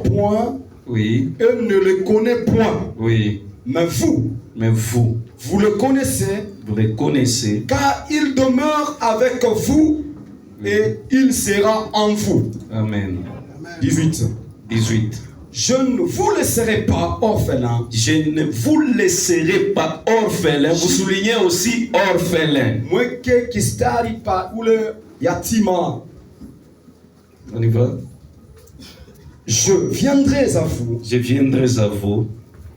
point Oui. et ne le connaît point. Oui. Mais vous le connaissez, vous le connaissez, car il demeure avec vous et il sera en vous. Amen. 18. Je ne vous laisserai pas orphelin. Je ne vous laisserai pas orphelin. Vous soulignez aussi orphelin. Mweke kistari pa ule yatima. On y va. Je viendrai à vous. Je viendrai à vous.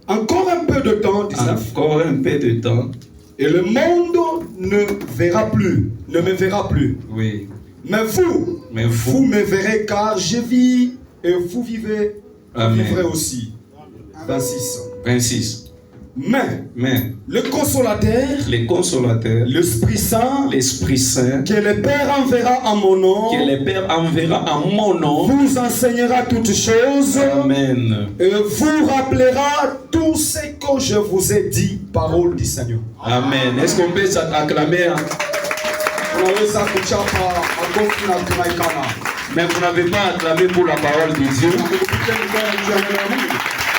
Encore un peu de temps, 19. Encore un peu de temps. Et le monde ne me verra plus. Oui. Mais vous me verrez car je vis et vous vivez. Vous vivrez aussi. 26. Mais le consolateur, l'Esprit Saint, que le Père enverra en mon nom, vous enseignera toutes choses. Amen. Et vous rappellera tout ce que je vous ai dit, parole du Seigneur. Amen. Est-ce qu'on peut s'acclamer? Mais vous n'avez pas acclamé pour la parole de Dieu.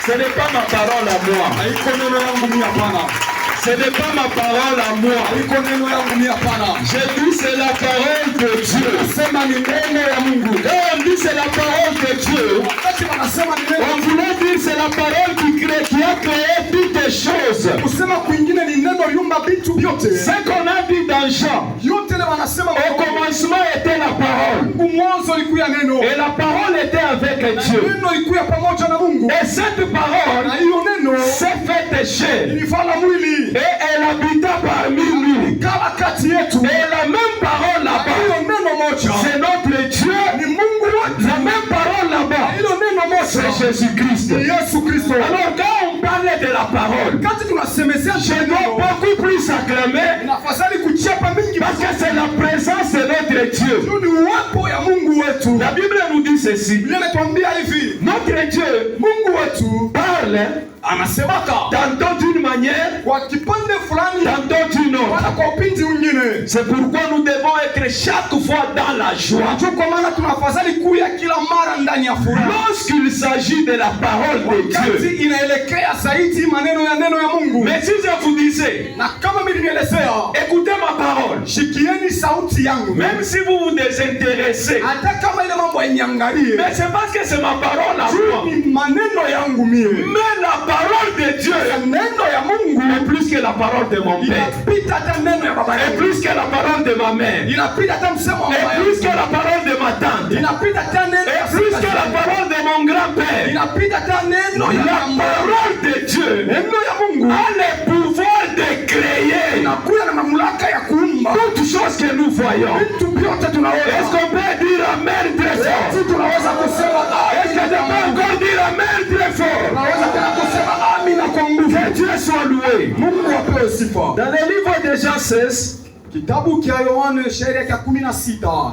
Ce n'est pas ma parole à moi. Ce n'est pas ma parole à moi. J'ai dit c'est la parole de Dieu. Et on dit c'est la parole de Dieu. On voulait dire c'est la parole qui a créé toutes les choses. Ce qu'on a dit dans Jean, au commencement était la parole. Et la parole était avec Dieu. Et cette parole s'est faite chair. Et elle habita parmi nous. Et la même parole là-bas, c'est notre Dieu. La même parole là-bas, c'est Jésus-Christ. Alors quand on parle de la parole, je dois beaucoup plus acclamer parce que c'est la présence de notre Dieu. La Bible nous dit ceci. Notre Dieu parle tantôt d'une manière, tantôt d'une autre. C'est pourquoi nous devons être chaque fois dans la joie. Lorsqu'il s'agit de la parole de Dieu. Mais si je vous disais, écoutez ma parole, même si vous vous désintéressez, mais c'est parce que c'est ma parole à moi. Mais la parole de Dieu est plus que la parole de mon père, est plus que la parole de ma mère, est plus que la parole de ma tante, est plus que la parole de mon grand-père. La parole de Dieu a le pouvoir de créer toutes choses que nous voyons. Est-ce qu'on peut dire amen très fort? Est-ce que je peux encore dire amen très fort? Que Dieu soit loué. Dans le livre de Jean 16, Kitabu kia Yohane sheria ya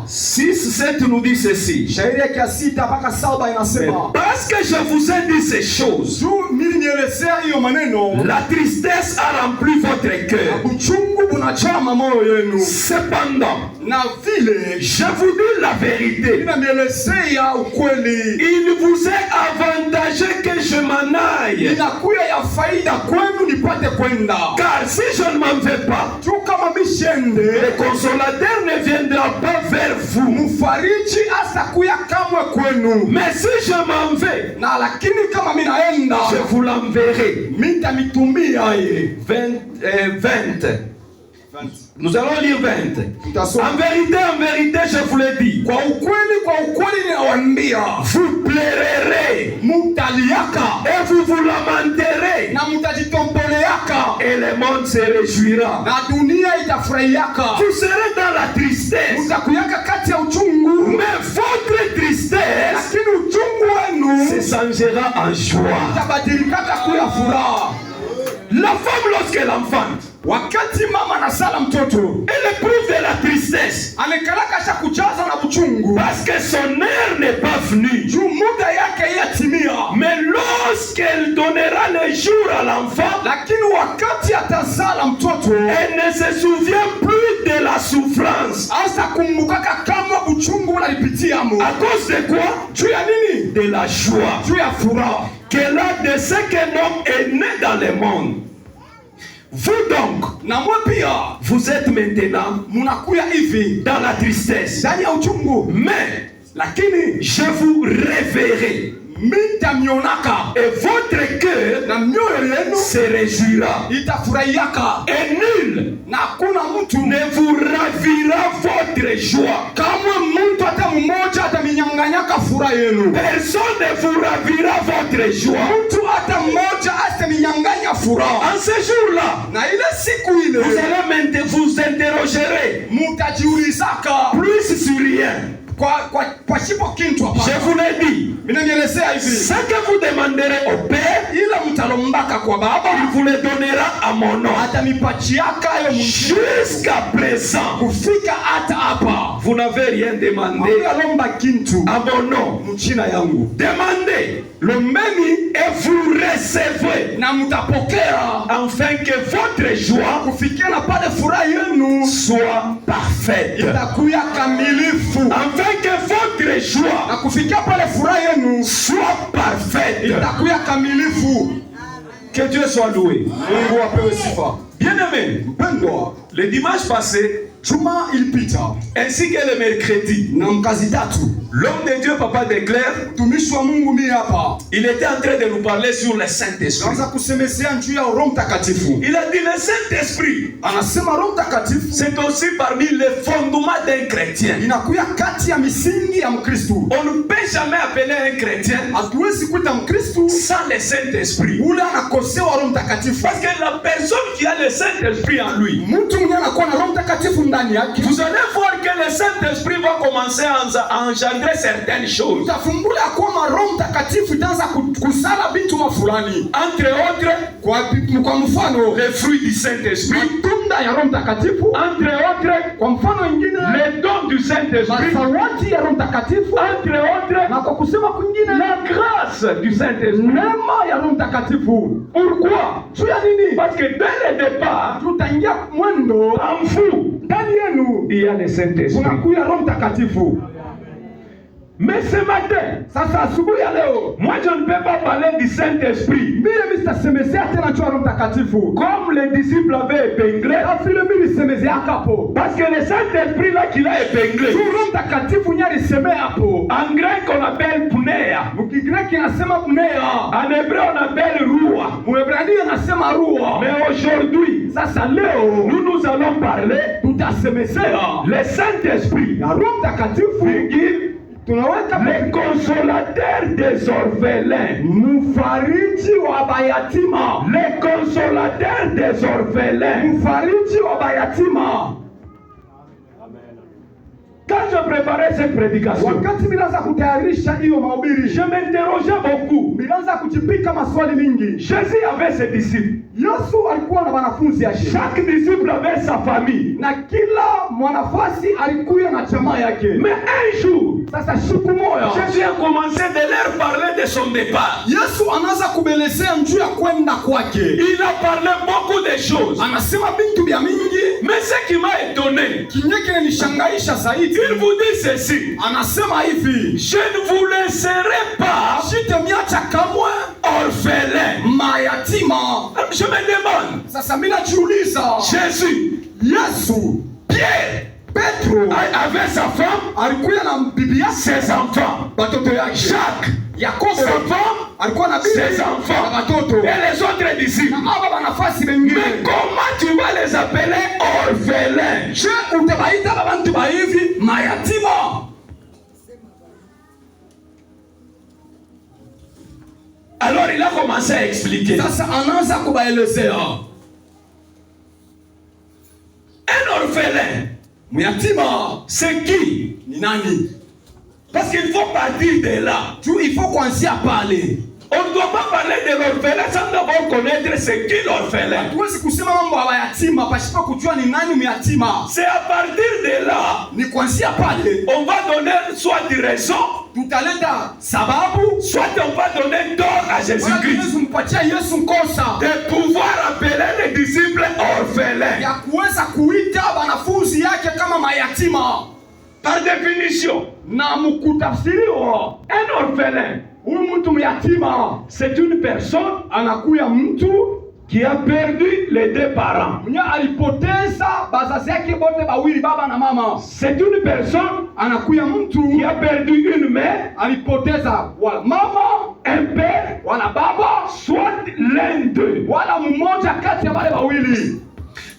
6-7 nous dit ceci. Sheria ya 6 mpaka 7 inasema, parce que je vous ai dit ces choses, la tristesse a rempli votre cœur. Cependant, je vous dis la vérité, il vous est avantageux que je m'en aille. Car si je ne m'en vais pas, le consolateur ne viendra pas vers vous. Mais si je m'en vais, je vous l'enverrai. 20. Nous allons lire 20. En vérité, je vous l'ai dit. Vous pleurerez et vous vous lamenterez. Et le monde se réjouira. Vous serez dans la tristesse. Mais votre tristesse se changera en joie. La femme, lorsqu'elle enfante, elle éprouve de la tristesse parce que son heure n'est pas venue. Mais lorsqu'elle donnera le jour à l'enfant, elle ne se souvient plus de la souffrance. À cause de quoi? De la joie. Quel a de ce qu'un homme est né dans le monde. Vous donc, vous êtes maintenant dans la tristesse. Mais je vous réveillerai. Et votre cœur se réjouira. Et nul ne vous ravira votre joie. Personne ne vous ravira votre joie. En ce jour-là, vous allez vous interrogerez plus sur rien. Je vous l'ai dit. Ce que vous demanderez au Père, il vous le donnera à mon nom. Jusqu'à présent, vous n'avez rien demandé à mon nom. Demandez et vous recevrez, afin que votre joie soit parfaite. Afin que votre joie soit parfaite. Que Dieu soit loué. Bien aimé, le dimanche passé, ainsi que le mercredi, l'homme de Dieu, Papa déclare, il était en train de nous parler sur le Saint-Esprit. Il a dit le Saint-Esprit, c'est aussi parmi les fondements d'un chrétien. On ne peut jamais appeler un chrétien sans le Saint-Esprit. Parce que la personne qui a le Saint-Esprit en lui, vous allez voir que le Saint-Esprit va commencer à engendrer certaines choses. Entre autres, les fruits du Saint-Esprit. Entre autres, les dons du Saint-Esprit. Entre autres, la grâce du Saint-Esprit. Pourquoi? Parce que dès le départ, en vous, il y a le Saint-Esprit. Mais ce matin, moi je ne peux pas parler du Saint-Esprit comme les disciples avaient épinglé. Parce que le Saint-Esprit là qu'il a épinglé, en grec on appelle pneia, en hébreu on appelle rua. Mais aujourd'hui, nous allons parler le Saint-Esprit, le consolateur des orphelins. Le consolateur des orphelins. Quand je préparais cette prédication, je m'interrogeais beaucoup. Jésus avait ses disciples. Chaque disciple avait sa famille. Mais un jour, Jésus a commencé de leur parler de son départ. Il a parlé beaucoup de choses. Mais ce qui m'a étonné, il vous dit ceci: je ne vous laisserai pas orphelin. Je me demande, Jésus, Pierre, avait sa femme, ses enfants, Jacques, sa femme, ses enfants, et les autres disciples. Mais comment tu vas les appeler orphelins? Alors il a commencé à expliquer. Un orphelin, c'est qui? Parce qu'il faut partir de là. Il faut commencer à parler. On ne doit pas parler de l'orphelin sans d'abord connaître ce qu'est l'orphelin. C'est à partir de là on va donner soit des raisons, soit on va donner tort à Jésus-Christ de pouvoir appeler les disciples orphelins. Par définition, na mukutafsiriwa, un orphelin, huyu mtu myatima, c'est une personne anakuya mtu qui a perdu les deux parents. Mwenye alipoteza bazazi yake bote bawili, baba na mama. C'est une personne anakuya mtu qui a perdu une mère, alipoteza wala mama, un père, wala baba, soit l'un d'eux, wala mmoja kati ya wale bawili.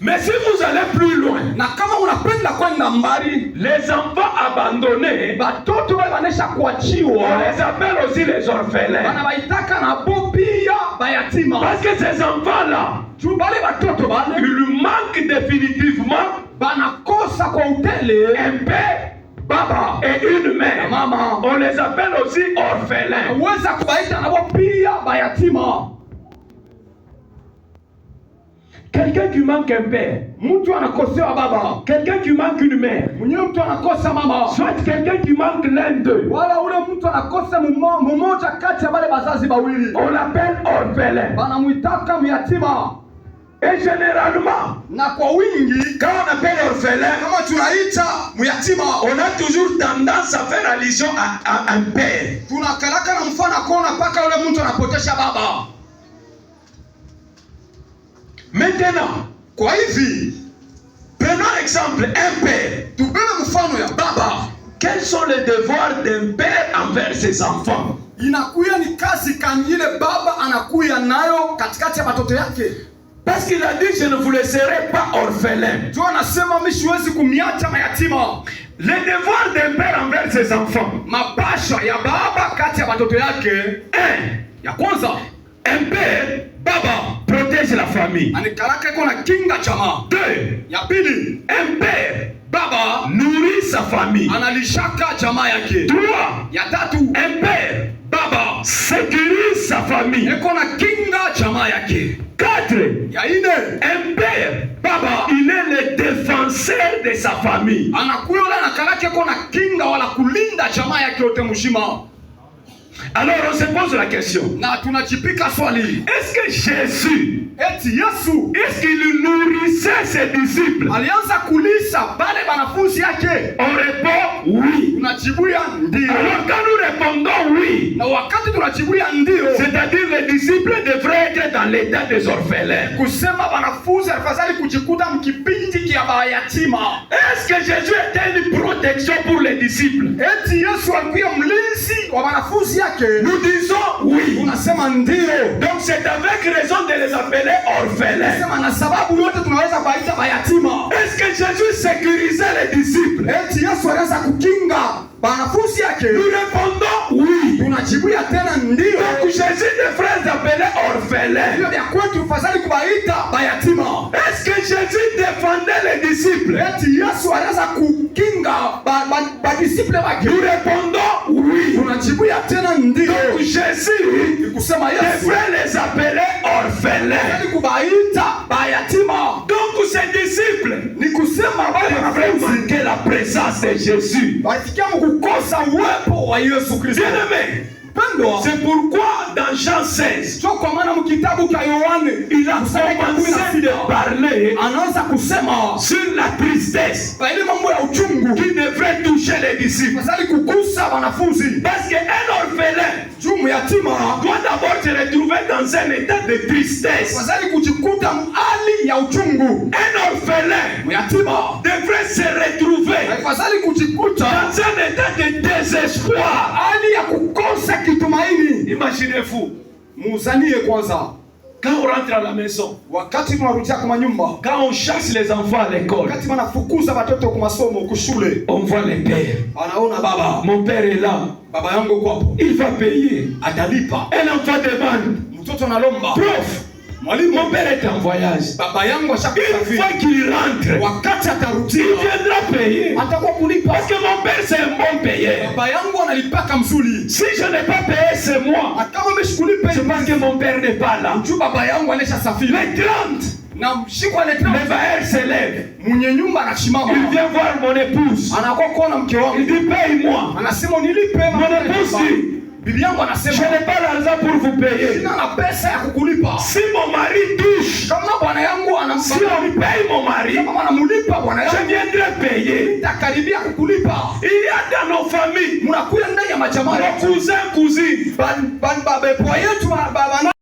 Mais si vous allez plus loin, na kama unapenda kwenda mbali, les enfants abandonnés, batoto wale banesha kuachiwa, on les appelle aussi les orphelins. Bana baitaka na bopia bayatima. Parce que ces enfants-là, tu bale batoto bale, ils manquent définitivement, banakosa kwa utele, un père, baba et une mère, mama. On les appelle aussi orphelins. Weza kubaita na bopia bayatima. Quelqu'un qui manque un père, mtu anakosewa baba. Quelqu'un qui manque une mère, mtu anakosa mama. Soit quelqu'un qui manque l'un d'eux, wala ule mtu anakosa mmoja kati ya wale bazazi bawili. On l'appelle orphelin. Banamuitaka myatima. Et généralement, na kwa wingi, quand on appelle orphelin, kama tunaita myatima, on a toujours tendance à faire allusion à un père. Tunakalaka na mfano kona paka ule mtu anapotesha baba. Maintenant, kwa hivi, prenons exemple un père. Tubebe mfano ya baba. Quels sont les devoirs d'un père envers ses enfants? Inakuya ni kazi kani ile baba anakuya nayo katikati ya watoto yake. Parce qu'il a dit, je ne vous laisserai pas orphelin. Tu anasema mimi siwezi kumiacha mayatima. Les devoirs d'un père envers ses enfants. Mapasha ya baba kati ya watoto yake. Ya kwanza, un père, baba, protège la famille. Anikaraka iko na kinga chama. 2. Ya pili, un père, baba, nourrit sa famille. Analishaka chama yake. 3. Ya tatu, un père, baba, sécurise sa famille. Iko na kinga chama yake. 4. Ya ine, un père, baba, il est le défenseur de sa famille. Anakuyo na nakaraka iko na kinga wala kulinda chama yake yote mshima. Alors on se pose la question. Na tunajipika swali. Est-ce que Jésus, eti Yesu, est-ce qu'il nourrissait ses disciples? Alianza kulisha bale banafunzi yake. On répond oui. Tunajibuya ndio. Alors quand nous répondons oui, na wakati tunajibuya ndio, c'est-à-dire les disciples devraient être dans l'état des orphelins. Kusema banafunzi afadhali kujikuta mkipindi kia bayatima. Est-ce que Jésus était une protection pour les disciples? Eti Yesu alikuwa mlinzi wa banafunzi yake. Nous disons oui. Tunasema ndio. Donc c'est avec raison de les appeler orphelins. Sema na sababu yote tunaweza kuita bayatima. Est-ce que Jésus sécurisait les disciples? Eti Yesu anaweza kukinga banafunzi yake. Nous répondons oui. Tunajibuya tena ndio. Donc Jésus devrait les appeler orphelins. Ndio ya kwetu fadhali kubaita bayatima. Est-ce que Jésus défendait les disciples? Eti Yesu anaweza kukinga ba disciples wake. Nous répondons oui. Tunajibuya tena ndio. Donc Jésus devrait les appeler orphelins. Ni kubaita bayatima. Donc ces disciples ni kusema wale manquer la présence de Jésus. Kukosa uwepo wa Yesu Kristo. C'est pourquoi dans Jean 16, il a commencé de parler sur la tristesse qui devrait toucher les disciples. Parce qu'un orphelin doit d'abord se retrouver dans un état de tristesse. Un orphelin devrait se retrouver dans un état de désespoir. Imaginez-vous, quand on rentre à la maison, quand on chasse les enfants à l'école, on voit les pères. Mon père est là, il va payer. Un enfant demande, prof, mon père est en voyage. Une fois qu'il rentre, il viendra payer. Parce que mon père c'est un bon payeur. Si je n'ai pas payé, c'est moi. C'est parce que mon père n'est pas là. Les 30. Le bailleur se lève. Il vient voir mon épouse. Il dit paye-moi. Mon épouse dit Bibi yangu anasema, je n'ai pas l'argent pour vous payer. Sina na pesa ya kukulipa. Si mon mari touche, kama bwana yangu si on paye mon mari, kama anamulipa bwana yangu, je viendrai payer. Nitakaribia kukulipa. Il y a dans nos familles, mnakuya ndani ya majamaa, nos cousins, cousines, baba yetu baba